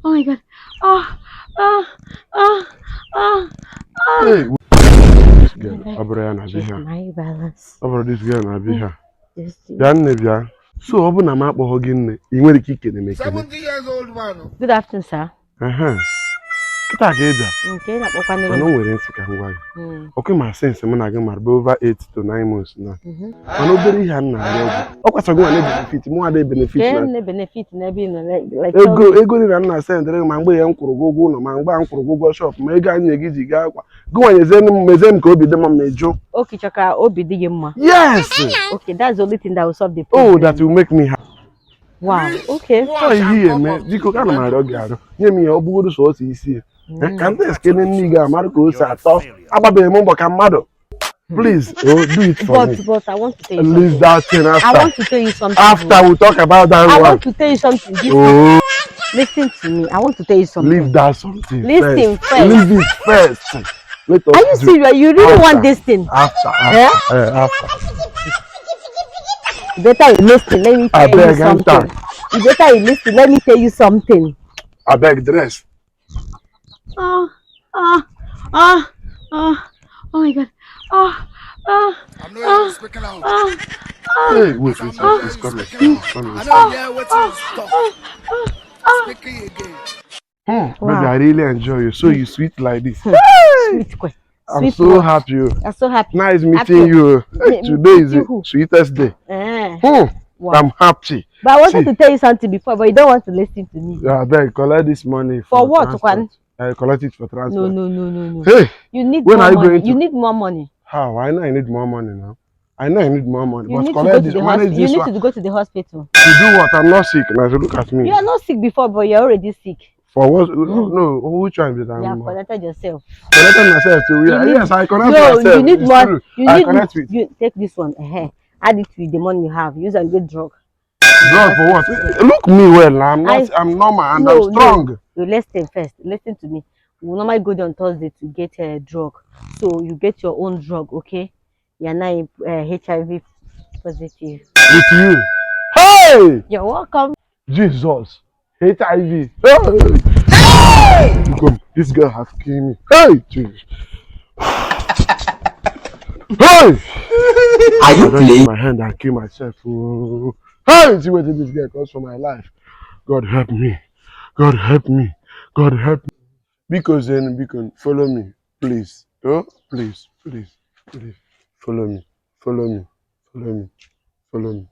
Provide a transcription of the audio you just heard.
Oh my god. Oh, oh, oh, oh, oh. Hey, this girl, My Abraham Check Abiha. my balance. Over this girl Abiha. This thing. Bia. So, ọ bụ na m akpọghọ gị nne, ị nwere ike ikele m ekele. 70 years old man. Good afternoon, sir. Kịta ka ị bịa, Okay, na kpọkwanụrụ mana m. o nwere nsị ka m gwa gị. Ọkụ ma sense m na gị mara bụ over 8 to 9 months na. Mana obere ihe a m na-arịọ gị. Ọ kwasago nwa na-benefit, mụ ada benefit Ke na. m na-benefit n'ebe ị nọ like Ego dị na nna sendịrị gị ma mgbe ya m kwụrụ gị ụgwọ ụlọ ma mgbe a m kwụrụ gị ụgwọ shọp ma ego anyị gị ji gaa akwa. Gị mezie m ka obi dị m ma jụ. Okay, chaka obi dị gị mma. Yes! Okay, that's the only thing that will solve the Oh, problem. that will make me happy. Wow, okay. Ọ ihe eme, biko ka na m arịọ gị arịọ. Nye m ya ọ bụgodu sọọsọ isi. Ka ndị eskene nne gị amarụ ka o si atọ. Agbabeghị m mbọ ka mmadụ. Please, do it for me. But I want to tell you Leave something. that thing after. I want to tell you something. After we talk about that I one. want to tell you something. Oh, Listen to me. I want to tell you something. leave that something Listen first. first. Leave it first. Let us Are you do serious? You really after. want this thing? After. After. You better you listen. Let me tell you beg, something. enter. You better you listen. Let me tell you something. I beg dress. Oh, oh, oh, oh, oh my God. Oh, oh, I'm not even speaking out. oh, Hey, wait, it's coming. I don't hear what you stop. Speaking again. Baby, I really enjoy you. So you sweet like this. sweet boy. I'm Sweet so boy. happy. I'm so happy. Nice meeting Happy. you. Hey, today is meet the who? sweetest day. Wow. I'm happy. But I wanted See. to tell you something before, but you don't want to listen to me. I beg, collect this money For what, transport. Kwan? I collect it for transport. No. Hey, You need when more are you money. going to? You need more money. How? I know I need more money now. I know I need more money. You But need to go collect to this, the manage hospital. You this need one. to go to the hospital. To do what? I'm not sick. Now, so look at me. You are not sick before, but you're already sick. For what? No, which one is that? You have connected yourself. Connected myself to You need- yes, I connect No, myself. you need It's more. true. You I need connect with. you take this one. Add it with the money you have. Use and get drug. Drug for what? Look me well now. I'm normal and I'm strong. No, listen first. Listen to me. We will normally go there on Thursday to get a drug. So you get your own drug, okay? You're now HIV positive. With you. Hey! You're welcome. Jesus. HIV. Hey! Come. This girl has killed me. Hey! Jesus. Hey! Are you I don't playing? use my hand and kill myself. Oh. Hey! See what this girl comes for my life. God help me. God help me. God help me. Because follow me. Please. Oh, please. Follow me. Follow me. Follow me.